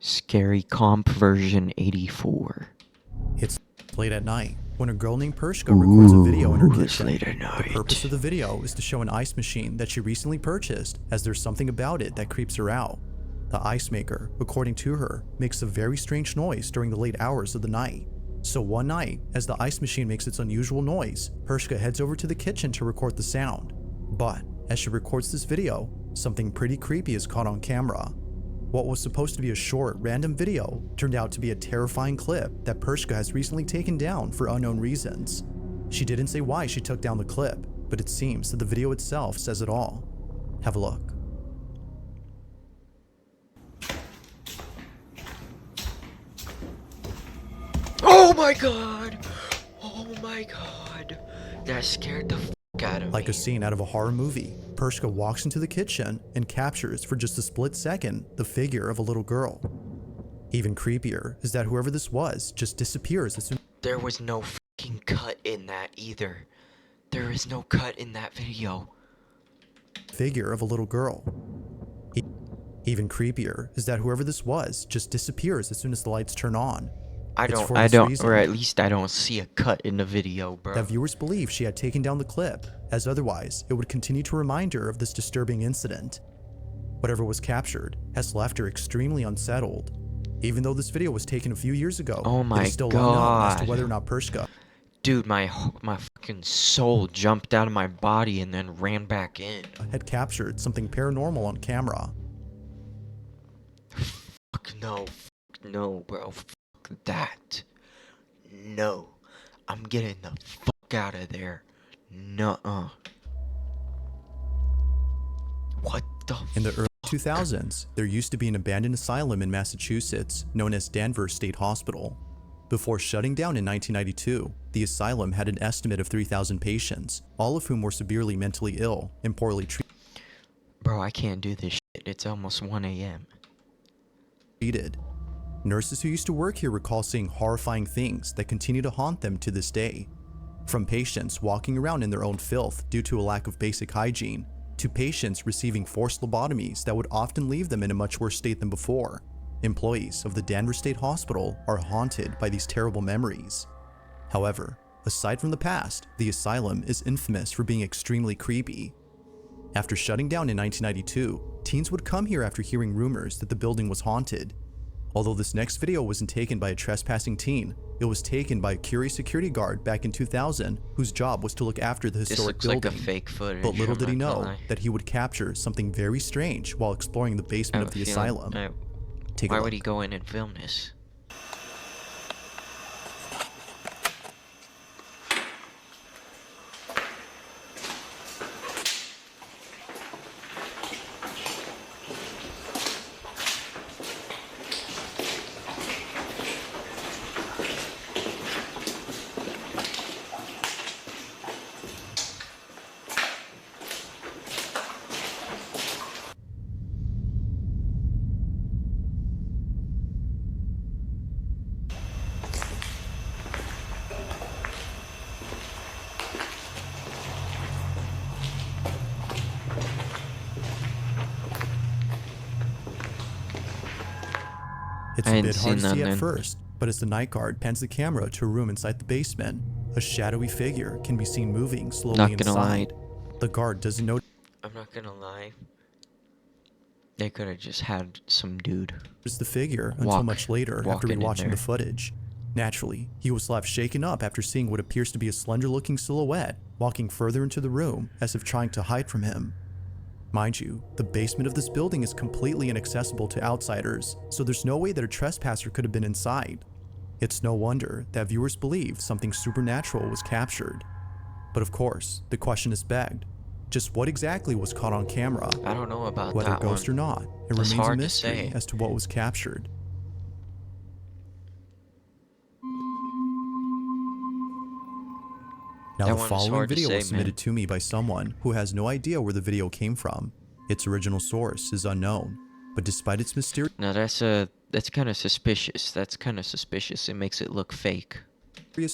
Scary Comp version 84. It's late at night when a girl named Pershka records a video in her It's kitchen. late at The purpose night. of the video is to show an ice machine that she recently purchased, as there's something about it that creeps her out. The ice maker, according to her, makes a very strange noise during the late hours of the night. So one night, as the ice machine makes its unusual noise, Pershka heads over to the kitchen to record the sound. But as she records this video, something pretty creepy is caught on camera. What was supposed to be a short, random video turned out to be a terrifying clip that Pershka has recently taken down for unknown reasons. She didn't say why she took down the clip, but it seems that the video itself says it all. Have a look. Oh my god! Oh my god! That scared the fuck out of me. Like a scene out of a horror movie, Pershka walks into the kitchen and captures for just a split second the figure of a little girl. Even creepier is that whoever this was just disappears as soon There was no fucking cut in that either. There is no cut in that video. figure of a little girl. Even creepier is that whoever this was just disappears as soon as the lights turn on. I It's don't, for this reason or at least I don't see a cut in the video, bro. that viewers believe she had taken down the clip, as otherwise it would continue to remind her of this disturbing incident. Whatever was captured has left her extremely unsettled. Even though this video was taken a few years ago, Oh it my is still unknown as to God. whether or not Pershka Dude, my fucking soul jumped out of my body and then ran back in. had captured something paranormal on camera. Fuck no, bro. Fuck that. No. I'm getting the fuck out of there. Nuh-uh. What the In the early 2000s, there used to be an abandoned asylum in Massachusetts known as Danvers State Hospital. Before shutting down in 1992, the asylum had an estimate of 3,000 patients, all of whom were severely mentally ill and poorly Bro, I can't do this shit. It's almost 1 a.m. treated. Nurses who used to work here recall seeing horrifying things that continue to haunt them to this day. From patients walking around in their own filth due to a lack of basic hygiene, to patients receiving forced lobotomies that would often leave them in a much worse state than before. Employees of the Danvers State Hospital are haunted by these terrible memories. However, aside from the past, the asylum is infamous for being extremely creepy. After shutting down in 1992, teens would come here after hearing rumors that the building was haunted. Although this next video wasn't taken by a trespassing teen, it was taken by a curious security guard back in 2000 whose job was to look after the This historic looks building. like a fake footage. But little I'm did he not gonna know lie. that he would capture something very strange while exploring the I basement have of the a feeling- asylum. Take a Why look. would he go in and film this? It's I a hadn't bit hard to seen see that, at man. first, but as the night guard pans the camera to a room inside the basement, a shadowy figure can be seen moving slowly Not gonna lie. inside. The guard doesn't notice I'm not gonna lie. They could have just had some dude. the figure until Walk- much later after walking in rewatching there. the footage. Naturally, he was left shaken up after seeing what appears to be a slender-looking silhouette walking further into the room as if trying to hide from him. Mind you, the basement of this building is completely inaccessible to outsiders, so there's no way that a trespasser could have been inside. It's no wonder that viewers believe something supernatural was captured. But of course, the question is begged. Just what exactly was caught on camera? I don't know about Whether that ghost one. or not, it That's remains a hard to mystery say. as to what was captured. Now, That the one is following hard to video say, was submitted man. to me by someone who has no idea where the video came from. Its original source is unknown, but despite its mysterious Now that's kind of suspicious. That's kind of suspicious. It makes it look fake.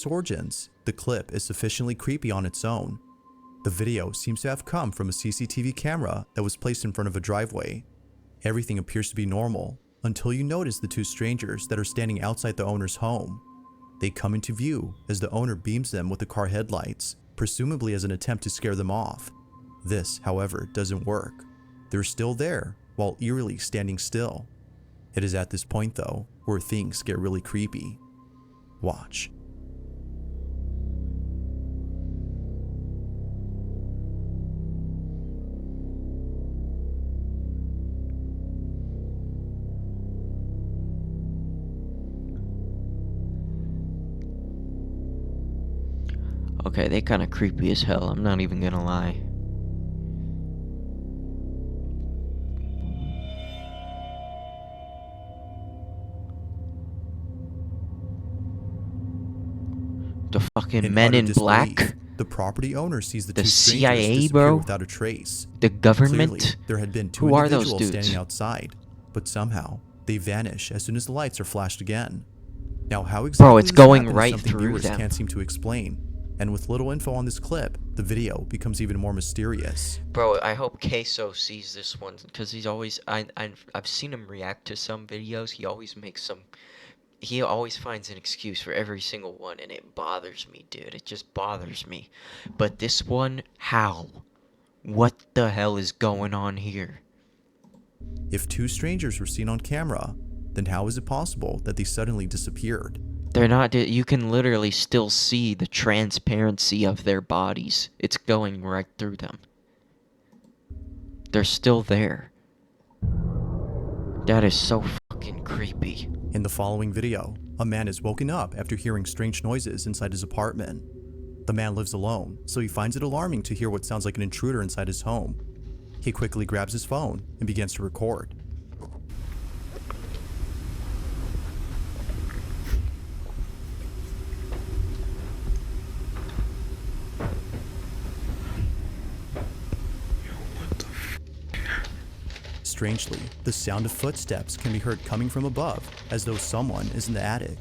origins, the clip is sufficiently creepy on its own. The video seems to have come from a CCTV camera that was placed in front of a driveway. Everything appears to be normal, until you notice the two strangers that are standing outside the owner's home. They come into view as the owner beams them with the car headlights, presumably as an attempt to scare them off. This, however, doesn't work. They're still there, while eerily standing still. It is at this point, though, where things get really creepy. Watch. Okay, they kind of creepy as hell, I'm not even gonna lie. The fucking Men utter in disbelief, Black? the property owner sees the The two strangers CIA, disappear bro? without a trace. The government? Clearly, there had been two Who are those individuals dudes? standing outside, but somehow they vanish as soon as the lights are flashed again. Now, how exactly it's this going happened is right something through viewers them. can't seem to explain. And with little info on this clip, the video becomes even more mysterious. Bro, I hope Queso sees this one, because he's always, I've seen him react to some videos, he always finds an excuse for every single one, and it bothers me, dude, it just bothers me. But this one, how? What the hell is going on here? If two strangers were seen on camera, then how is it possible that they suddenly disappeared? They're not, you can literally still see the transparency of their bodies. It's going right through them. They're still there. That is so fucking creepy. In the following video, a man is woken up after hearing strange noises inside his apartment. The man lives alone, so he finds it alarming to hear what sounds like an intruder inside his home. He quickly grabs his phone and begins to record. Strangely, the sound of footsteps can be heard coming from above, as though someone is in the attic.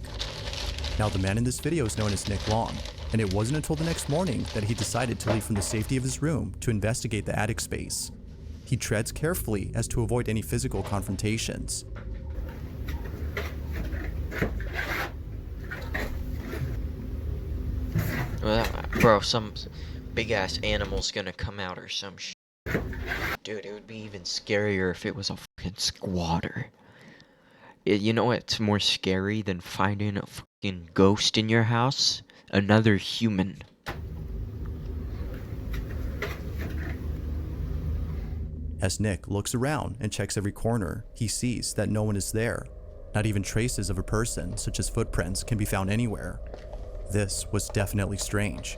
Now, the man in this video is known as Nick Long, and it wasn't until the next morning that he decided to leave from the safety of his room to investigate the attic space. He treads carefully as to avoid any physical confrontations. Bro, some big ass animal's gonna come out or some shit. Dude, it would be even scarier if it was a fucking squatter. You know what's more scary than finding a fucking ghost in your house? Another human. As Nick looks around and checks every corner, he sees that no one is there. Not even traces of a person, such as footprints, can be found anywhere. This was definitely strange.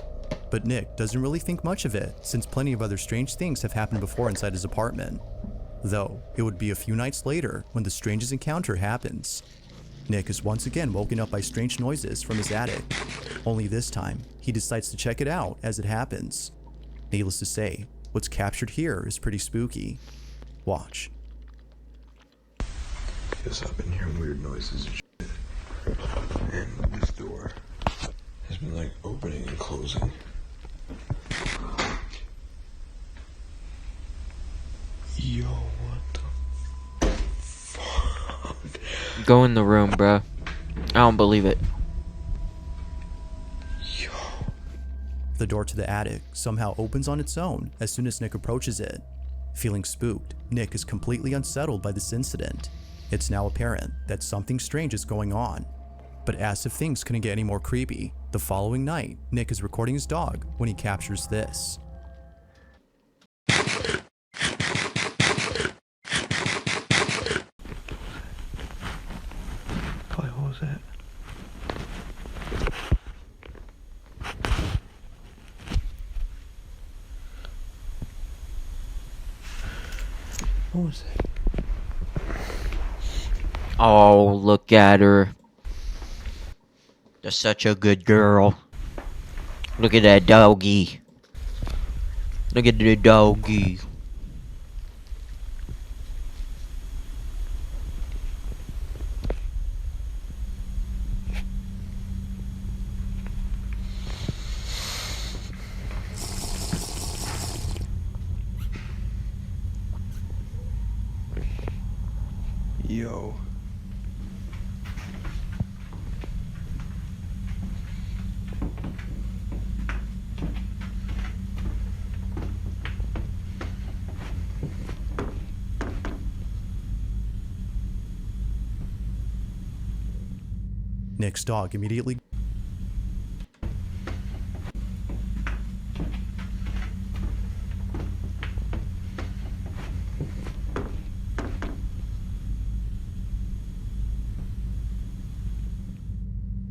But Nick doesn't really think much of it, since plenty of other strange things have happened before inside his apartment. Though, it would be a few nights later when the strangest encounter happens. Nick is once again woken up by strange noises from his attic. Only this time, he decides to check it out as it happens. Needless to say, what's captured here is pretty spooky. Watch. Yes, I've been hearing weird noises and shit. And this door has been like opening and closing. Yo, what the fuck? Go in the room, bro. I don't believe it. Yo. The door to the attic somehow opens on its own as soon as Nick approaches it. Feeling spooked, Nick is completely unsettled by this incident. It's now apparent that something strange is going on. But as if things couldn't get any more creepy, the following night, Nick is recording his dog when he captures this. What was that? What was that? Oh, look at her. That's such a good girl. Look at that doggy. Look at the doggy. Yo.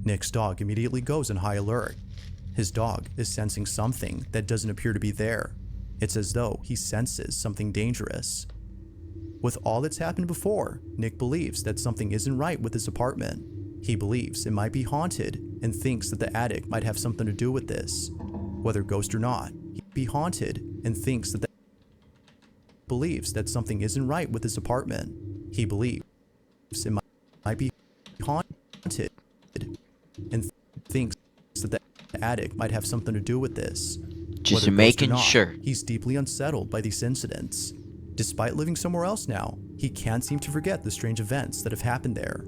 Nick's dog immediately goes in high alert. His dog is sensing something that doesn't appear to be there. It's as though he senses something dangerous. With all that's happened before, Nick believes that something isn't right with his apartment. He believes it might be haunted and thinks that the attic might have something to do with this. Whether ghost or not, he'd be haunted and thinks that believes that something isn't right with his apartment. He believes it might be haunted and thinks that the attic might have something to do with this. Just Whether ghost or making not, sure. He's deeply unsettled by these incidents. Despite living somewhere else now, he can't seem to forget the strange events that have happened there.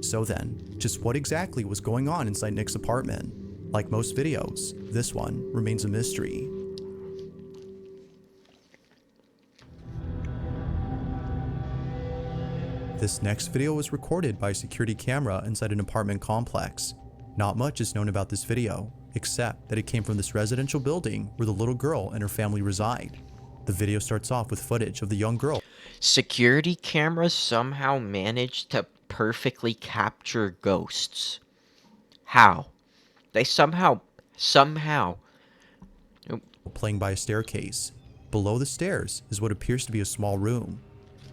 So then, just what exactly was going on inside Nick's apartment? Like most videos, this one remains a mystery. This next video was recorded by a security camera inside an apartment complex. Not much is known about this video, except that it came from this residential building where the little girl and her family reside. The video starts off with footage of the young girl Security cameras somehow managed to perfectly capture ghosts. How? They somehow playing by a staircase. Below the stairs is what appears to be a small room.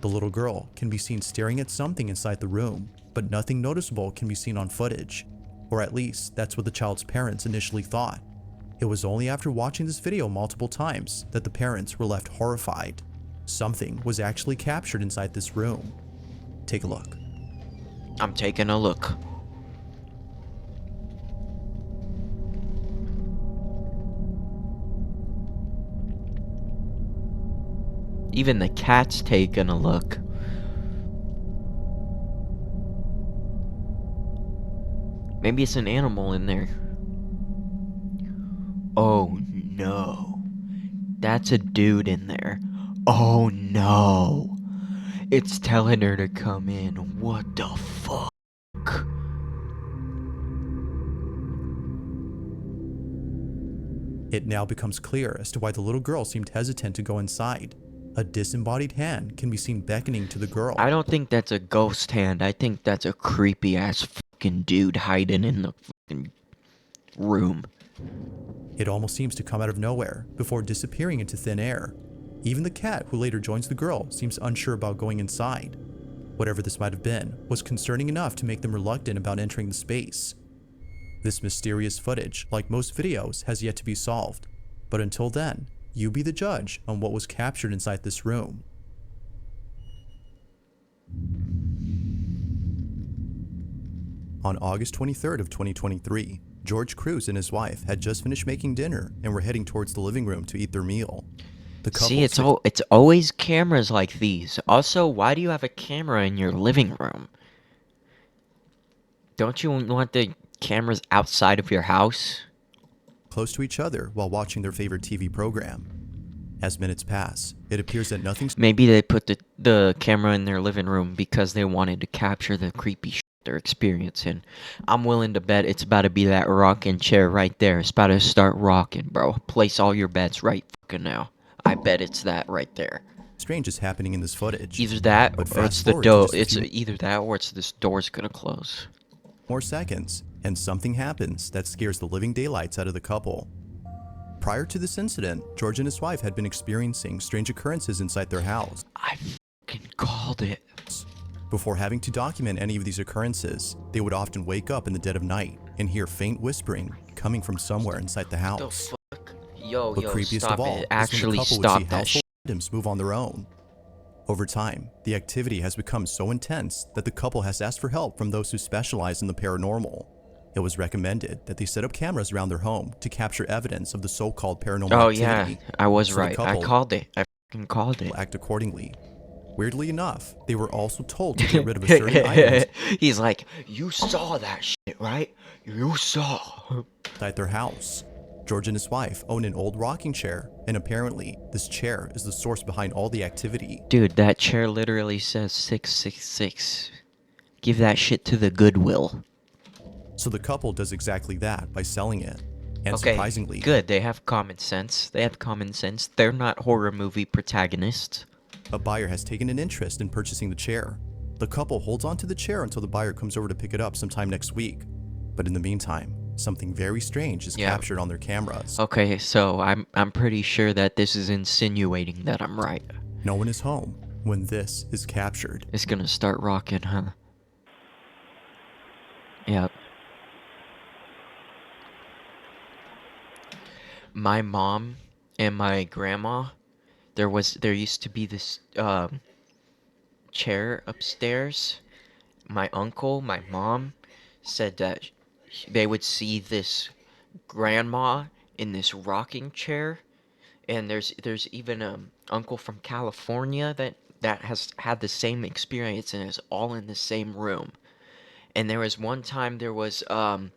The little girl can be seen staring at something inside the room, but nothing noticeable can be seen on footage. Or at least, that's what the child's parents initially thought. It was only after watching this video multiple times that the parents were left horrified. Something was actually captured inside this room. Take a look. I'm taking a look. Even the cat's taking a look. Maybe it's an animal in there. Oh no. That's a dude in there. Oh no. It's telling her to come in. What the fuck? It now becomes clear as to why the little girl seemed hesitant to go inside. A disembodied hand can be seen beckoning to the girl. I don't think that's a ghost hand. I think that's a creepy ass fucking dude hiding in the fucking room. It almost seems to come out of nowhere before disappearing into thin air. Even the cat who later joins the girl seems unsure about going inside. Whatever this might have been was concerning enough to make them reluctant about entering the space. This mysterious footage, like most videos, has yet to be solved. But until then, you be the judge on what was captured inside this room. On August 23rd of 2023, George Cruz and his wife had just finished making dinner and were heading towards the living room to eat their meal. The couple See, it's always cameras like these. Also, why do you have a camera in your living room? Don't you want the cameras outside of your house? close to each other while watching their favorite TV program. As minutes pass, it appears that nothing's Maybe they put the camera in their living room because they wanted to capture the creepy shit they're experiencing. I'm willing to bet it's about to be that rocking chair right there. It's about to start rocking, bro. Place all your bets right fucking now. I bet it's that right there. strange is happening in this footage. Either that But or it's fast the forward to door. just a It's few either that or it's this door's gonna close. more seconds, and something happens that scares the living daylights out of the couple. Prior to this incident, George and his wife had been experiencing strange occurrences inside their house. I fucking called it. Before having to document any of these occurrences, they would often wake up in the dead of night and hear faint whispering coming from somewhere inside the The house. fuck? Yo, But yo, creepiest stop of all it. is when Actually, the couple would stop see that household shit. items move on their own. Over time, the activity has become so intense that the couple has asked for help from those who specialize in the paranormal. It was recommended that they set up cameras around their home to capture evidence of the so-called paranormal Oh, activity. yeah. I was so the right. I couple called it. I fucking called it. will act accordingly. Weirdly enough, they were also told to get rid of a certain items He's like, you saw that shit, right? You saw. inside their house. George and his wife own an old rocking chair, and apparently, this chair is the source behind all the activity. Dude, that chair literally says 666. Give that shit to the Goodwill. So the couple does exactly that by selling it. And Okay, surprisingly, good. They have common sense. They have common sense. They're not horror movie protagonists. a buyer has taken an interest in purchasing the chair. The couple holds on to the chair until the buyer comes over to pick it up sometime next week. But in the meantime, something very strange is Yeah. captured on their cameras. Okay, so I'm pretty sure that this is insinuating that I'm right. No one is home when this is captured. It's gonna start rocking, huh? Yep. My mom and my grandma, there used to be this chair upstairs. My uncle, my mom said that they would see this grandma in this rocking chair, and there's even uncle from California that has had the same experience and is all in the same room. And there was one time there was I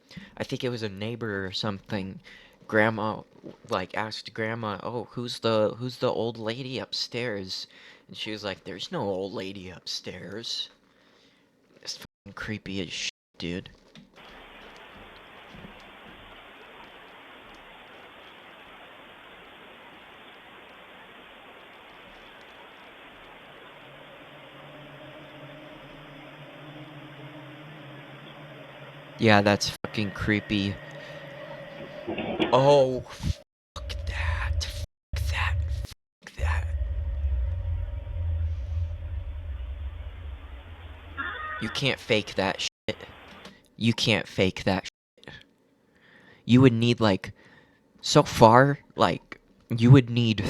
think it was a neighbor or something. Grandma like asked grandma, "Oh, who's the old lady upstairs?" And she was like, "There's no old lady upstairs." It's fucking creepy as shit, dude. Yeah, that's fucking creepy. Oh, fuck that. Fuck that. Fuck that. You can't fake that shit. You can't fake that shit. You would need, like, so far, like, you would need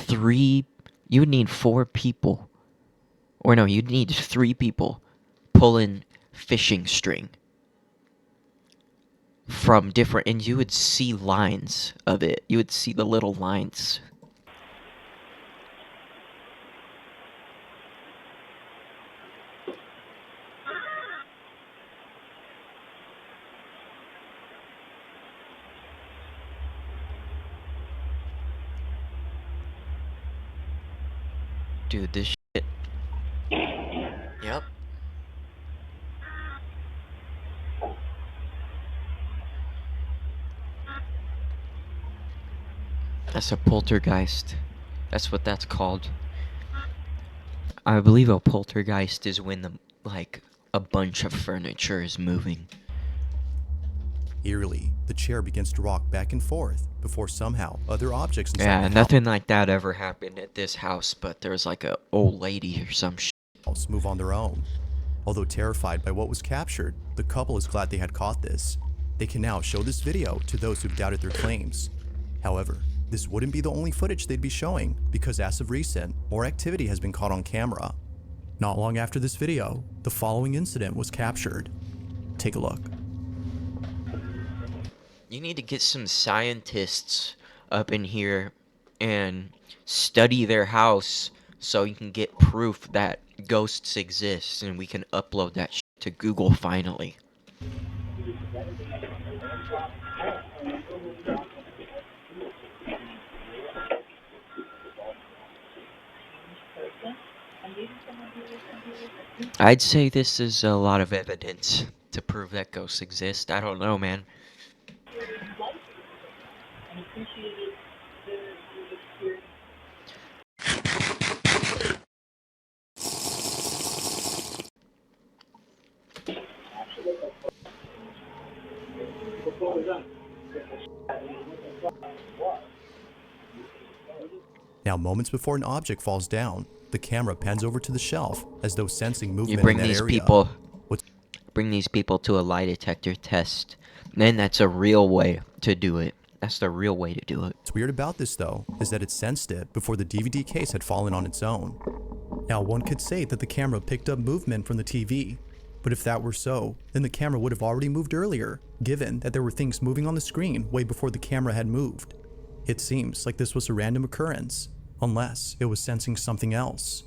4 people. Or no, you'd need 3 people pulling fishing string from different, and you would see lines of it. You would see the little lines. Dude, this shit. Yep. That's a poltergeist. That's what that's called. I believe a poltergeist is when a bunch of furniture is moving. Eerily, the chair begins to rock back and forth before somehow other objects inside Yeah, the nothing like that ever happened at this house, but there was like a old lady or some shit. house move on their own. Although terrified by what was captured, the couple is glad they had caught this. They can now show this video to those who've doubted their claims. However, this wouldn't be the only footage they'd be showing, because as of recent, more activity has been caught on camera. Not long after this video, the following incident was captured. Take a look. You need to get some scientists up in here and study their house so you can get proof that ghosts exist and we can upload that shit to Google finally. I'd say this is a lot of evidence to prove that ghosts exist. I don't know, man. Now, moments before an object falls down, the camera pans over to the shelf as though sensing You movement bring in that these area. people What's bring these people to a lie detector test. Then that's a real way to do it. That's the real way to do it. weird about this, though, is that it sensed it before the DVD case had fallen on its own. Now, one could say that the camera picked up movement from the TV, but if that were so, then the camera would have already moved earlier, given that there were things moving on the screen way before the camera had moved. It seems like this was a random occurrence, unless it was sensing something else.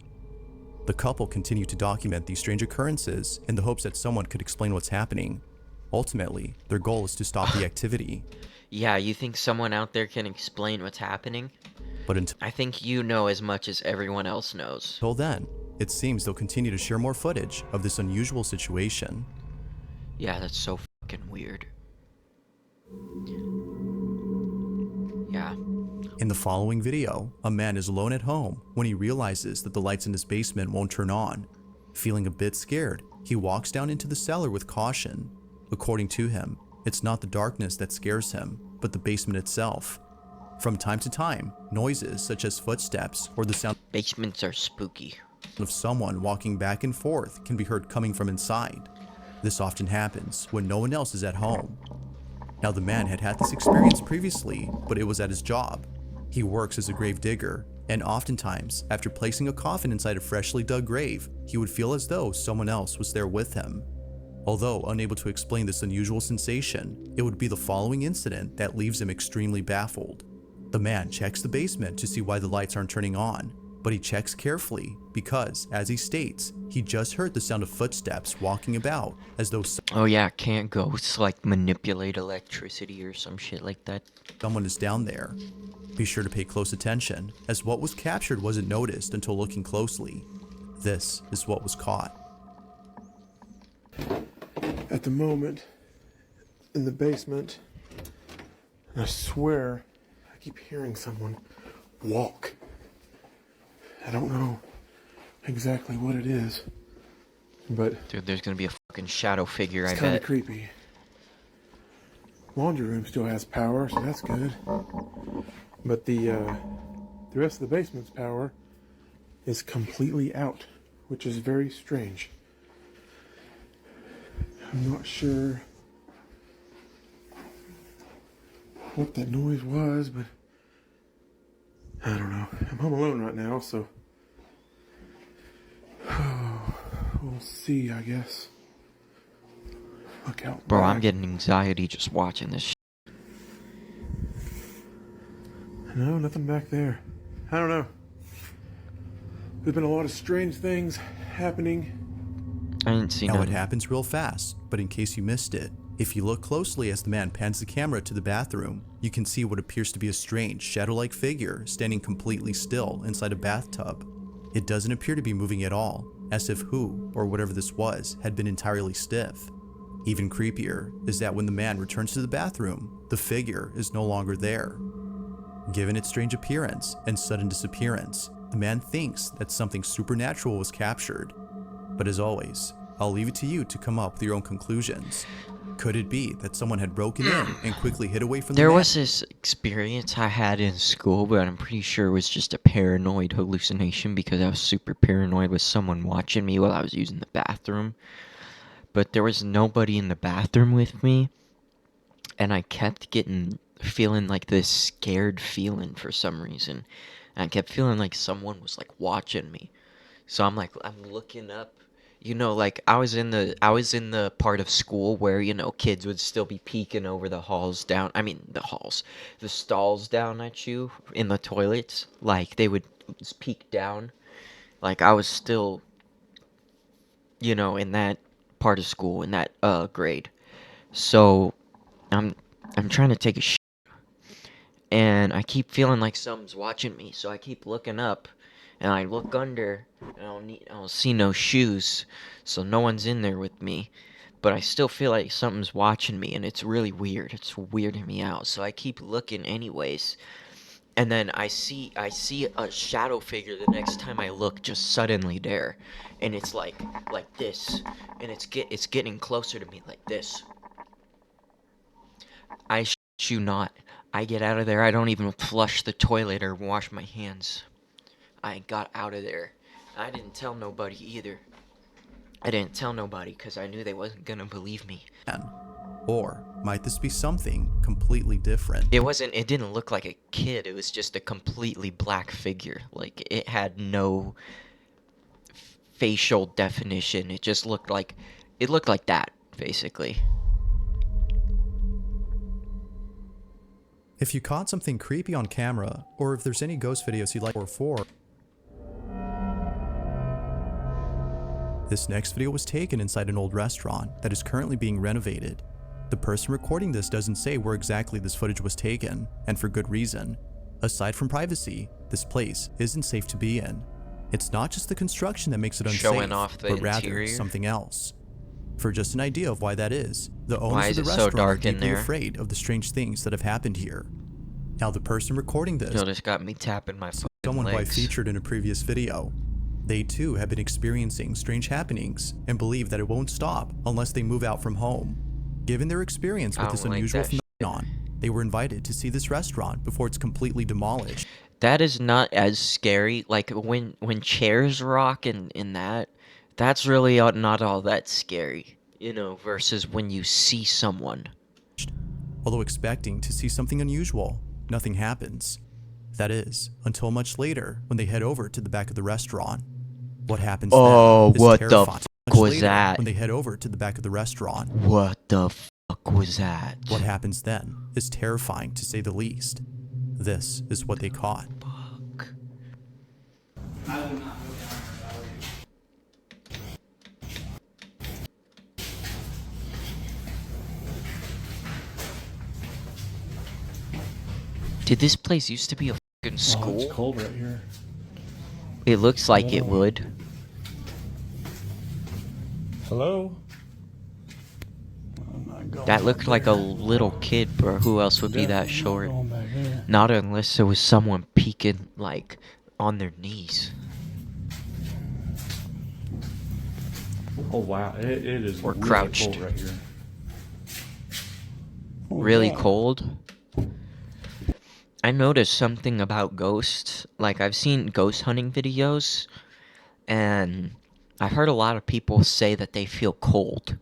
The couple continued to document these strange occurrences in the hopes that someone could explain what's happening. Ultimately, their goal is to stop the activity. Yeah, you think someone out there can explain what's happening? But until I think you know as much as everyone else knows. then, it seems they'll continue to share more footage of this unusual situation. Yeah, that's so fucking weird. Yeah. In the following video, a man is alone at home when he realizes that the lights in his basement won't turn on. Feeling a bit scared, he walks down into the cellar with caution. According to him, it's not the darkness that scares him, but the basement itself. From time to time, noises such as footsteps or the sound Basements are spooky. of someone walking back and forth can be heard coming from inside. This often happens when no one else is at home. Now, the man had had this experience previously, but it was at his job. He works as a grave digger, and oftentimes, after placing a coffin inside a freshly dug grave, he would feel as though someone else was there with him. Although unable to explain this unusual sensation, it would be the following incident that leaves him extremely baffled. The man checks the basement to see why the lights aren't turning on, but he checks carefully because, as he states, he just heard the sound of footsteps walking about as though Oh yeah, can't ghosts like manipulate electricity or some shit like that? someone is down there. Be sure to pay close attention, as what was captured wasn't noticed until looking closely. This is what was caught. At the moment, in the basement, and I swear I keep hearing someone walk. I don't know exactly what it is, but Dude, there's gonna be a fucking shadow figure, I it's kind of bet. creepy. Laundry room still has power, so that's good. But the rest of the basement's power is completely out, which is very strange. I'm not sure what that noise was, but I don't know. I'm home alone right now, so we'll see, I guess. Look out. Bro, I'm back. getting anxiety just watching this shit. No, nothing back there. I don't know. There's been a lot of strange things happening. I didn't see Now, it nothing. happens real fast, but in case you missed it, if you look closely as the man pans the camera to the bathroom, you can see what appears to be a strange, shadow-like figure standing completely still inside a bathtub. It doesn't appear to be moving at all, as if who, or whatever this was, had been entirely stiff. Even creepier is that when the man returns to the bathroom, the figure is no longer there. Given its strange appearance and sudden disappearance, the man thinks that something supernatural was captured. But as always, I'll leave it to you to come up with your own conclusions. Could it be that someone had broken in and quickly hid away from the There man? was this experience I had in school, but I'm pretty sure it was just a paranoid hallucination because I was super paranoid with someone watching me while I was using the bathroom. But there was nobody in the bathroom with me, and I kept feeling like this scared feeling for some reason. And I kept feeling like someone was like watching me. So I'm looking up. Like I was in the part of school where, kids would still be peeking over the stalls down at you in the toilets. Like they would just peek down. Like I was still, in that part of school, in that grade. So I'm trying to take a shit, and I keep feeling like something's watching me. So I keep looking up, and I look under, and I don't see no shoes, so no one's in there with me. But I still feel like something's watching me, and it's really weird. It's weirding me out. So I keep looking anyways. And then I see a shadow figure the next time I look, just suddenly there, and it's like this, and it's getting closer to me like this. I shit you not. I get out of there. I don't even flush the toilet or wash my hands. I got out of there. I didn't tell nobody either. I didn't tell nobody because I knew they wasn't gonna believe me. Or might this be something completely different? It didn't look like a kid. It was just a completely black figure. Like, it had no facial definition. It looked like that, basically. If you caught something creepy on camera, or if there's any ghost videos you'd like for, this next video was taken inside an old restaurant that is currently being renovated. The person recording this doesn't say where exactly this footage was taken, and for good reason. Aside from privacy, this place isn't safe to be in. It's not just the construction that makes it unsafe, Showing off the but rather interior. something else. For just an idea of why that is, the Why owners is of the it so restaurant are dark in deeply there? afraid of the strange things that have happened here. Now, the person recording this, Yo, just got me tapping my fucking someone who I legs. featured in a previous video, they too have been experiencing strange happenings and believe that it won't stop unless they move out from home. Given their experience I with this don't like unusual that shit. phenomenon, they were invited to see this restaurant before it's completely demolished. That is not as scary. Like when chairs rock and that's really not all that scary, you know, versus when you see someone. Although expecting to see something unusual, nothing happens. That is, until much later when they head over to the back of the restaurant. What happens Oh, then is what the terrifying. fuck Much was later, that? when they head over to the back of the restaurant, What the fuck was that? what happens then is terrifying to say the least. This is what they caught. Fuck. Did this place used to be a fucking Oh, school? it's cold right here. It looks like it would. Hello? I'm not going That looked up like a there. little kid, bro. Who else would be that Definitely not short? going back there. Not unless there was someone peeking, like, on their knees. Oh wow, it is Or really crouched. cold right here. Oh, Really God. cold. I noticed something about ghosts. Like, I've seen ghost hunting videos, and I've heard a lot of people say that they feel cold.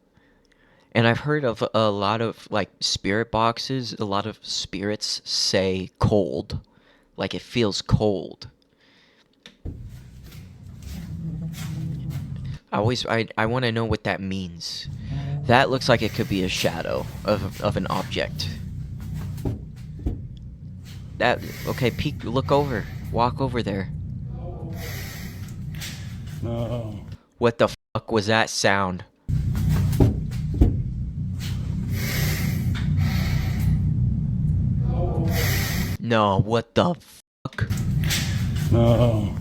And I've heard of a lot of, like, spirit boxes, a lot of spirits say cold. Like, it feels cold. I want to know what that means. That looks like it could be a shadow of an object. Okay, peek, look over. Walk over there. No. What the fuck was that sound? No, what the fuck? No.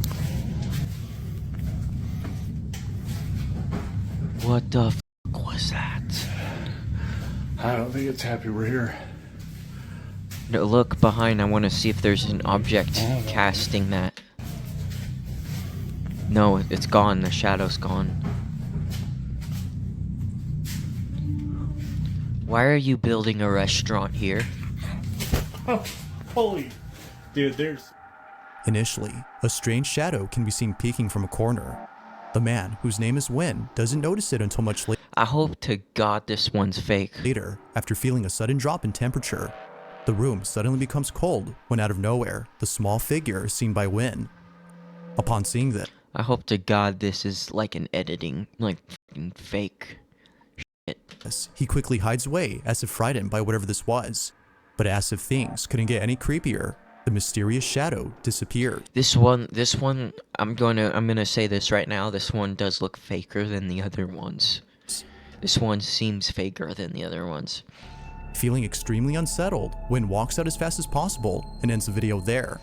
What the fuck was that? I don't think it's happy we're here. No, look behind, I want to see if there's an object casting that. No, it's gone, the shadow's gone. Why are you building a restaurant here? Oh, holy. Dude, there's... Initially, a strange shadow can be seen peeking from a corner. The man, whose name is Win, doesn't notice it until much I hope to God this one's fake. later, after feeling a sudden drop in temperature. The room suddenly becomes cold when out of nowhere, the small figure is seen by Win. Upon seeing this, I hope to God this is like an editing, like fucking fake shit. he quickly hides away as if frightened by whatever this was. But as if things couldn't get any creepier, the mysterious shadow disappeared. This one, I'm gonna say this right now. This one does look faker than the other ones. This one seems faker than the other ones. Feeling extremely unsettled, Win walks out as fast as possible and ends the video there.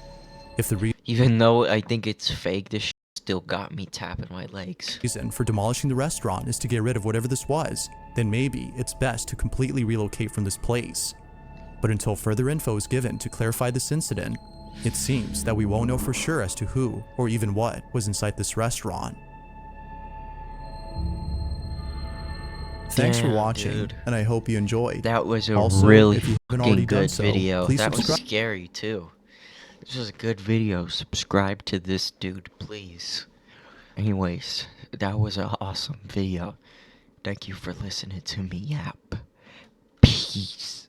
If the Even though I think it's fake, this still got me tapping my legs. reason for demolishing the restaurant is to get rid of whatever this was, then maybe it's best to completely relocate from this place. But until further info is given to clarify this incident, it seems that we won't know for sure as to who or even what was inside this restaurant. Thanks for Damn, watching, dude. and I hope you enjoyed. That was a Also, really if you haven't already fucking done good so, video. please That was subscribe. scary too. This was a good video. Subscribe to this dude, please. Anyways, that was an awesome video. Thank you for listening to me yap. Peace.